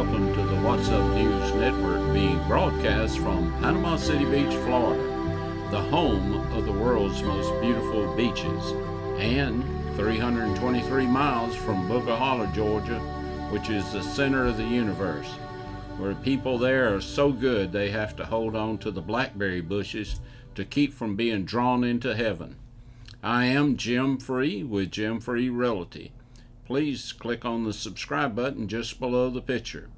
welcome to the What's Up News Network, being broadcast from Panama City Beach, Florida, the home of the world's most beautiful beaches, and 323 miles from Booker Hollow, Georgia, which is the center of the universe, where people there are so good they have to hold on to the blackberry bushes to keep from being drawn into heaven. I am Jim Free with Jim Free Realty. Please click on the subscribe button just below the picture.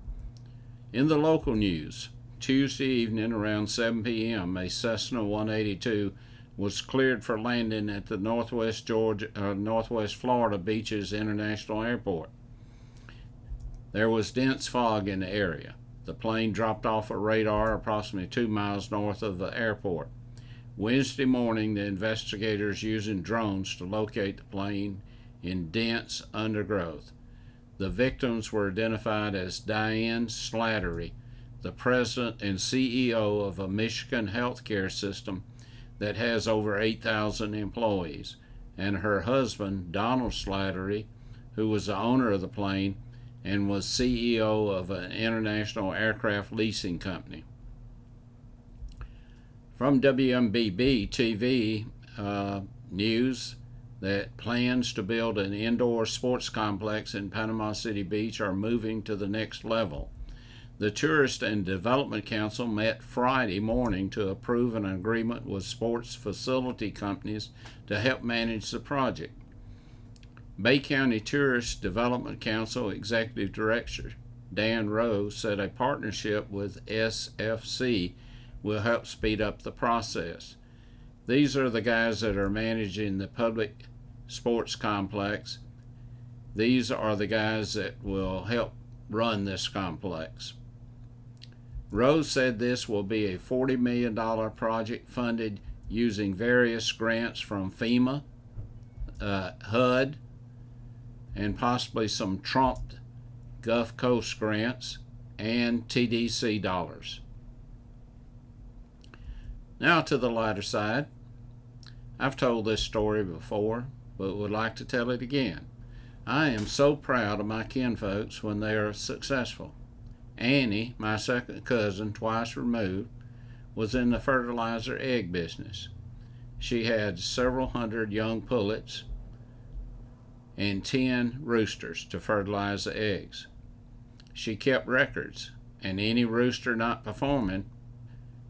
In the local news, Tuesday evening around 7 p.m., a Cessna 182 was cleared for landing at the Northwest Florida Beaches International Airport. There was dense fog in the area. The plane dropped off a radar approximately 2 miles north of the airport. Wednesday morning, the investigators using drones to locate the plane in dense undergrowth. The victims were identified as Diane Slattery, the president and CEO of a Michigan healthcare system that has over 8,000 employees, and her husband, Donald Slattery, who was the owner of the plane and was CEO of an international aircraft leasing company. From WMBB-TV news, that plans to build an indoor sports complex in Panama City Beach are moving to the next level. The Tourist and Development Council met Friday morning to approve an agreement with sports facility companies to help manage the project. Bay County Tourist Development Council Executive Director Dan Rose said a partnership with SFC will help speed up the process. These are the guys that are managing the public sports complex. These are the guys that will help run this complex. Rose said this will be a $40 million project funded using various grants from FEMA, HUD, and possibly some Trump Gulf Coast grants and TDC dollars. Now to the lighter side. I've told this story before, but would like to tell it again. I am so proud of my kinfolks when they are successful. Annie, my second cousin, twice removed, was in the fertilizer egg business. She had several hundred young pullets and 10 roosters to fertilize the eggs. She kept records, and any rooster not performing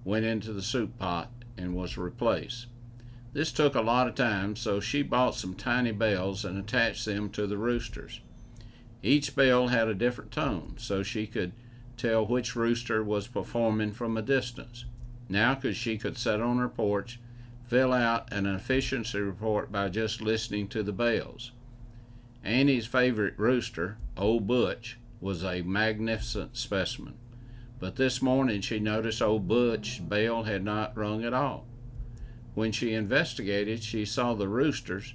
went into the soup pot and was replaced. This took a lot of time, so she bought some tiny bells and attached them to the roosters. Each bell had a different tone, so she could tell which rooster was performing from a distance. Now she could sit on her porch, fill out an efficiency report by just listening to the bells. Annie's favorite rooster, Old Butch, was a magnificent specimen. But this morning she noticed Old Butch's bell had not rung at all. When she investigated, she saw the roosters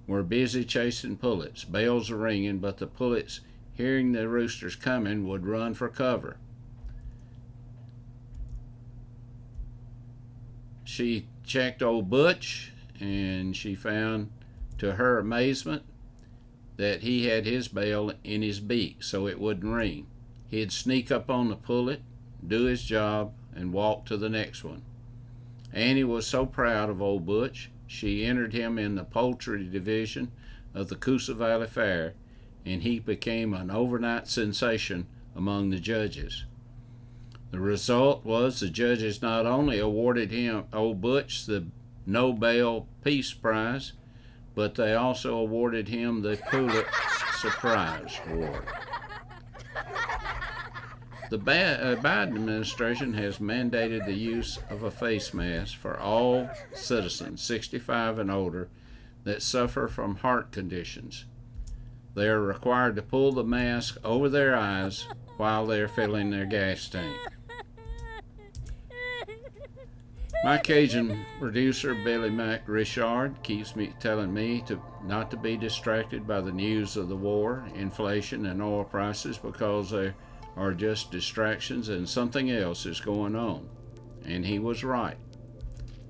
were busy chasing pullets. Bells were ringing, but the pullets, hearing the roosters coming, would run for cover. She checked Old Butch, and she found, to her amazement, that he had his bell in his beak so it wouldn't ring. He'd sneak up on the pullet, do his job, and walk to the next one. Annie was so proud of Old Butch, she entered him in the poultry division of the Coosa Valley Fair, and he became an overnight sensation among the judges. The result was the judges not only awarded Old Butch, the Nobel Peace Prize, but they also awarded him the Pulitzer Surprise Award. The Biden administration has mandated the use of a face mask for all citizens 65 and older that suffer from heart conditions. They are required to pull the mask over their eyes while they are filling their gas tank. My Cajun producer, Billy Mac Richard, keeps telling me not to be distracted by the news of the war, inflation, and oil prices, because they are just distractions and something else is going on. And he was right.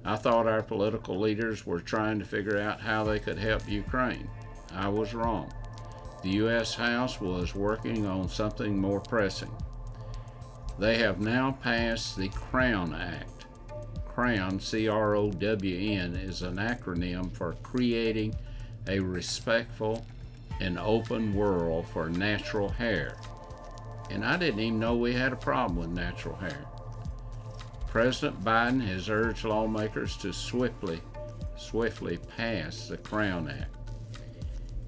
I thought our political leaders were trying to figure out how they could help Ukraine. I was wrong. the U.S. House was working on something more pressing. They have now passed the CROWN Act. CROWN, C-R-O-W-N, is an acronym for Creating a Respectful and Open World for Natural Hair. And I didn't even know we had a problem with natural hair. President Biden has urged lawmakers to swiftly pass the CROWN Act.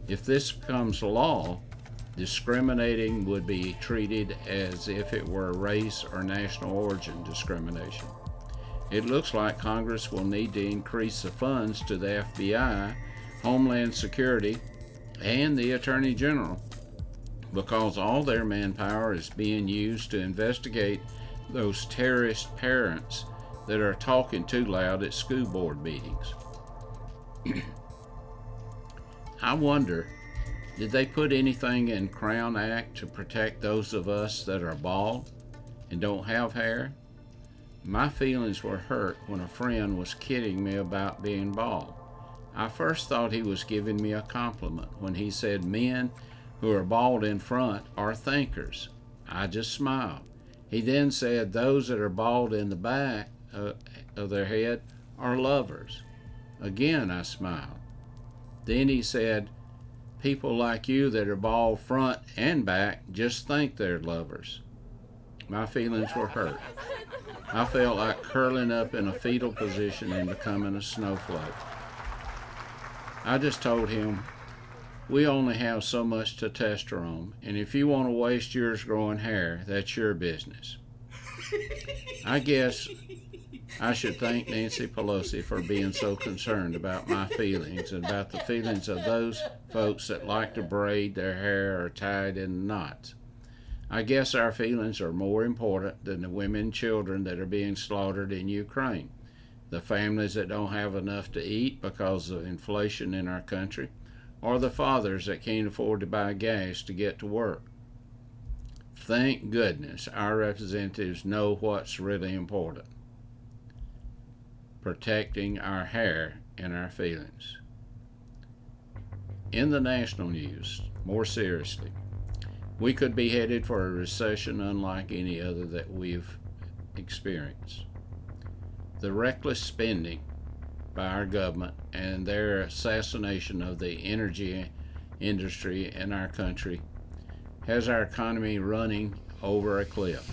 If this becomes law, discriminating would be treated as if it were race or national origin discrimination. It looks like Congress will need to increase the funds to the FBI, Homeland Security, and the Attorney General, because all their manpower is being used to investigate those terrorist parents that are talking too loud at school board meetings. I wonder, did they put anything in CROWN Act to protect those of us that are bald and don't have hair? My feelings were hurt when a friend was kidding me about being bald. I first thought he was giving me a compliment when he said men who are bald in front are thinkers. I just smiled. He then said those that are bald in the back of their head are lovers. Again, I smiled. Then he said, people like you that are bald front and back just think they're lovers. My feelings were hurt. I felt like curling up in a fetal position and becoming a snowflake. I just told him, we only have so much testosterone, and if you want to waste yours growing hair, that's your business. I guess I should thank Nancy Pelosi for being so concerned about my feelings and about the feelings of those folks that like to braid their hair or tie it in knots. I guess our feelings are more important than the women and children that are being slaughtered in Ukraine, the families that don't have enough to eat because of inflation in our country, or the fathers that can't afford to buy gas to get to work. Thank goodness our representatives know what's really important: protecting our hair and our feelings. In the national news, more seriously, we could be headed for a recession unlike any other that we've experienced. The reckless spending by our government and their assassination of the energy industry in our country has our economy running over a cliff.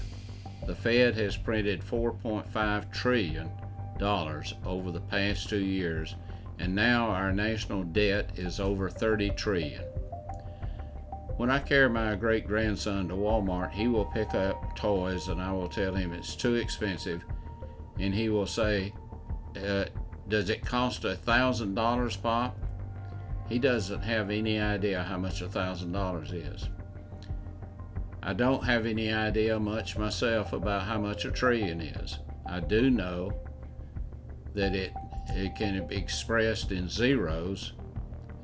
The Fed has printed $4.5 trillion over the past 2 years, and now our national debt is over $30 trillion. When I carry my great-grandson to Walmart, he will pick up toys and I will tell him it's too expensive, and he will say, does it cost $1,000, Pop? He doesn't have any idea how much $1,000 is. I don't have any idea much myself about how much a trillion is. I do know that it can be expressed in zeros,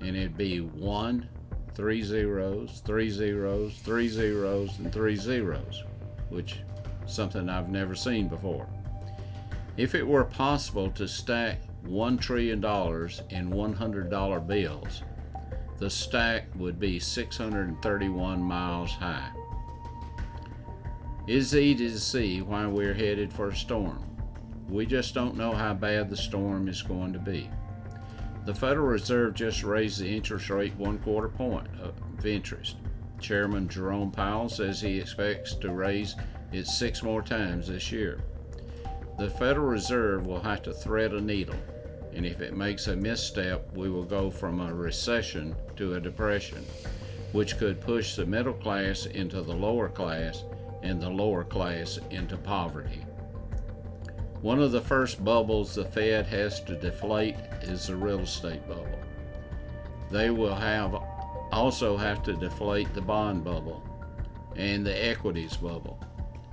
and it'd be 1, 3 zeros, 3 zeros, 3 zeros, and 3 zeros, which is something I've never seen before. If it were possible to stack $1 trillion in $100 bills, the stack would be 631 miles high. It's easy to see why we're headed for a storm. We just don't know how bad the storm is going to be. The Federal Reserve just raised the interest rate 1/4 point of interest. Chairman Jerome Powell says he expects to raise it 6 more times this year. The Federal Reserve will have to thread a needle, and if it makes a misstep, we will go from a recession to a depression, which could push the middle class into the lower class and the lower class into poverty. One of the first bubbles the Fed has to deflate is the real estate bubble. They will also have to deflate the bond bubble and the equities bubble.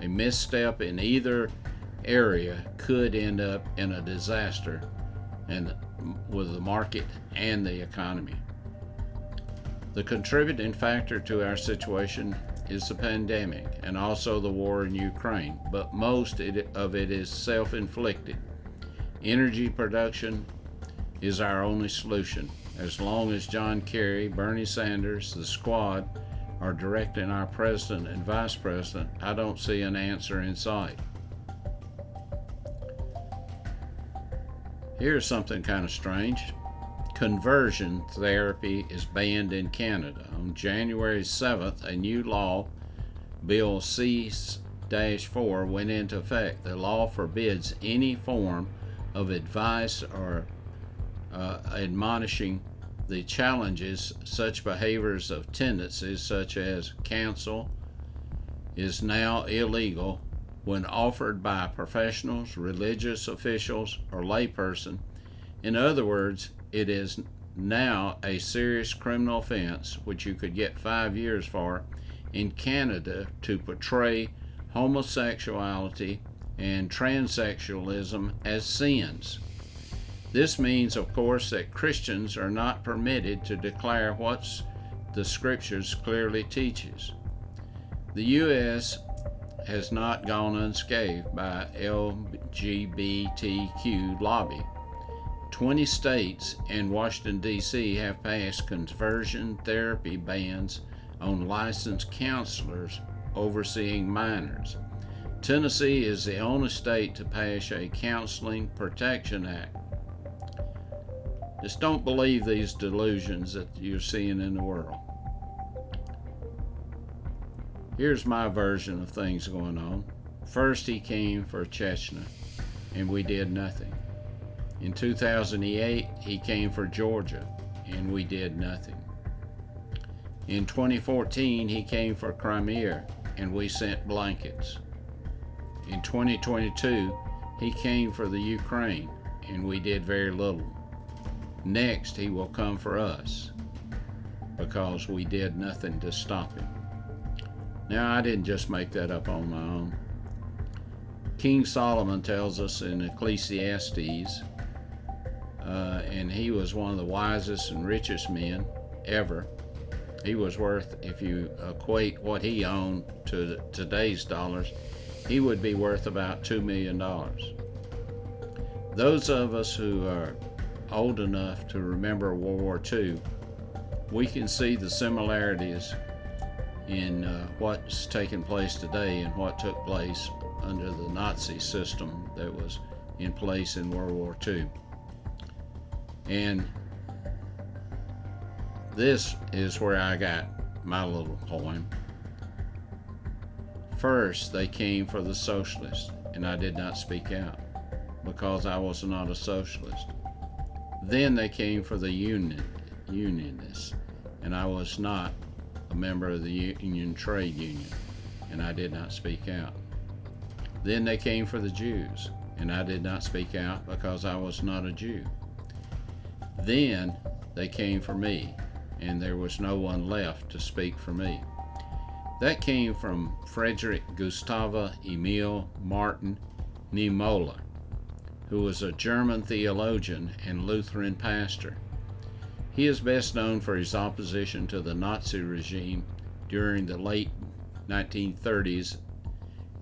A misstep in either area could end up in a disaster and with the market and the economy. The contributing factor to our situation is the pandemic and also the war in Ukraine, but most of it is self-inflicted. Energy production is our only solution, as long as John Kerry, Bernie Sanders, the squad are directing our president and vice president, I don't see an answer in sight. Here's something kind of strange. Conversion therapy is banned in Canada. On January 7th, a new law, Bill C-4, went into effect. The law forbids any form of advice or admonishing the challenges such behaviors of tendencies such as cancel is now illegal when offered by professionals, religious officials, or layperson. In other words, it is now a serious criminal offense, which you could get 5 years for, in Canada to portray homosexuality and transsexualism as sins. This means, of course, that Christians are not permitted to declare what the Scriptures clearly teaches. The U.S. has not gone unscathed by LGBTQ lobby. 20 states and Washington, D.C. have passed conversion therapy bans on licensed counselors overseeing minors. Tennessee is the only state to pass a Counseling Protection Act. Just don't believe these delusions that you're seeing in the world. Here's my version of things going on. First, he came for Chechnya, and we did nothing. In 2008, he came for Georgia, and we did nothing. In 2014, he came for Crimea, and we sent blankets. In 2022, he came for the Ukraine, and we did very little. Next, he will come for us, because we did nothing to stop him. Now, I didn't just make that up on my own. King Solomon tells us in Ecclesiastes, and he was one of the wisest and richest men ever. He was worth, if you equate what he owned to today's dollars, he would be worth about $2 million. Those of us who are old enough to remember World War II, we can see the similarities in what's taking place today and what took place under the Nazi system that was in place in World War II. And this is where I got my little poem. First, they came for the socialists, and I did not speak out because I was not a socialist. Then they came for the unionists, and I was not a member of the union trade union, and I did not speak out. Then they came for the Jews, and I did not speak out because I was not a Jew. Then they came for me, and there was no one left to speak for me. That came from Frederick Gustav Emil Martin Niemöller, who was a German theologian and Lutheran pastor. He is best known for his opposition to the Nazi regime during the late 1930s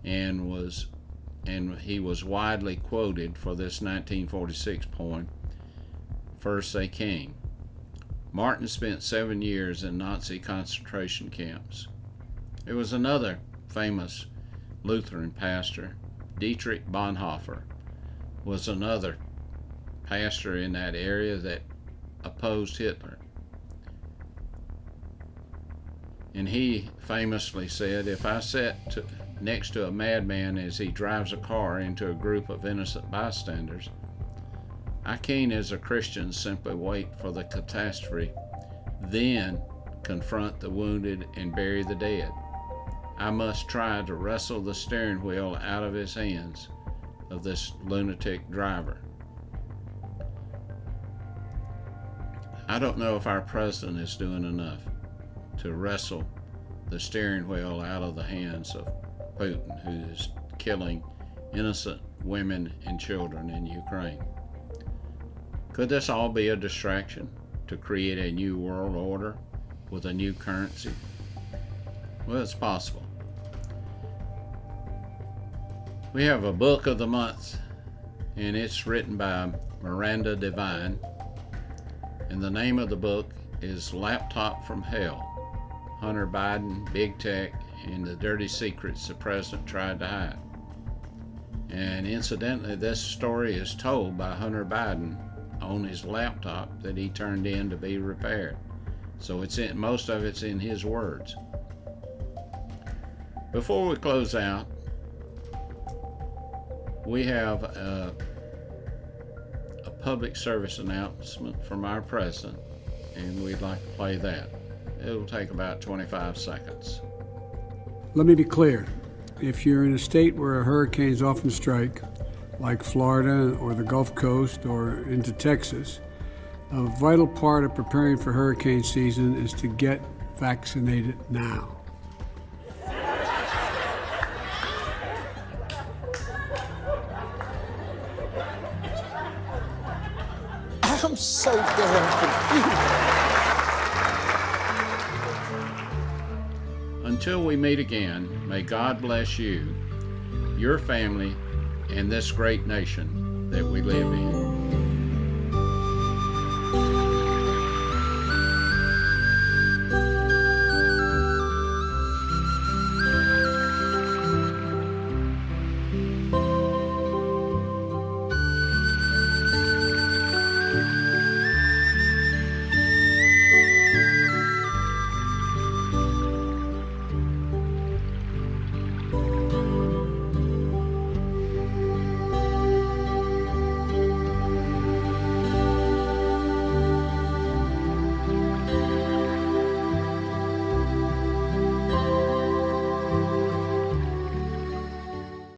and he was widely quoted for this 1946 poem, First They Came. Martin spent 7 years in Nazi concentration camps. There was another famous Lutheran pastor, Dietrich Bonhoeffer, was another pastor in that area that opposed Hitler. And he famously said, if I sat next to a madman as he drives a car into a group of innocent bystanders, I can't, as a Christian, simply wait for the catastrophe, then confront the wounded and bury the dead. I must try to wrestle the steering wheel out of his hands of this lunatic driver. I don't know if our president is doing enough to wrestle the steering wheel out of the hands of Putin, who is killing innocent women and children in Ukraine. Could this all be a distraction to create a new world order with a new currency? Well, it's possible. We have a book of the month, and it's written by Miranda Devine, And the name of the book is Laptop from Hell: Hunter Biden, Big Tech, and the Dirty Secrets the President Tried to Hide. And incidentally, this story is told by Hunter Biden on his laptop that he turned in to be repaired. So most of it's in his words. Before we close out, we have a public service announcement from our president, and we'd like to play that. It'll take about 25 seconds. Let me be clear. If you're in a state where hurricanes often strike, like Florida or the Gulf Coast or into Texas, a vital part of preparing for hurricane season is to get vaccinated now. I'm so damn confused. Until we meet again, may God bless you, your family, and this great nation that we live in.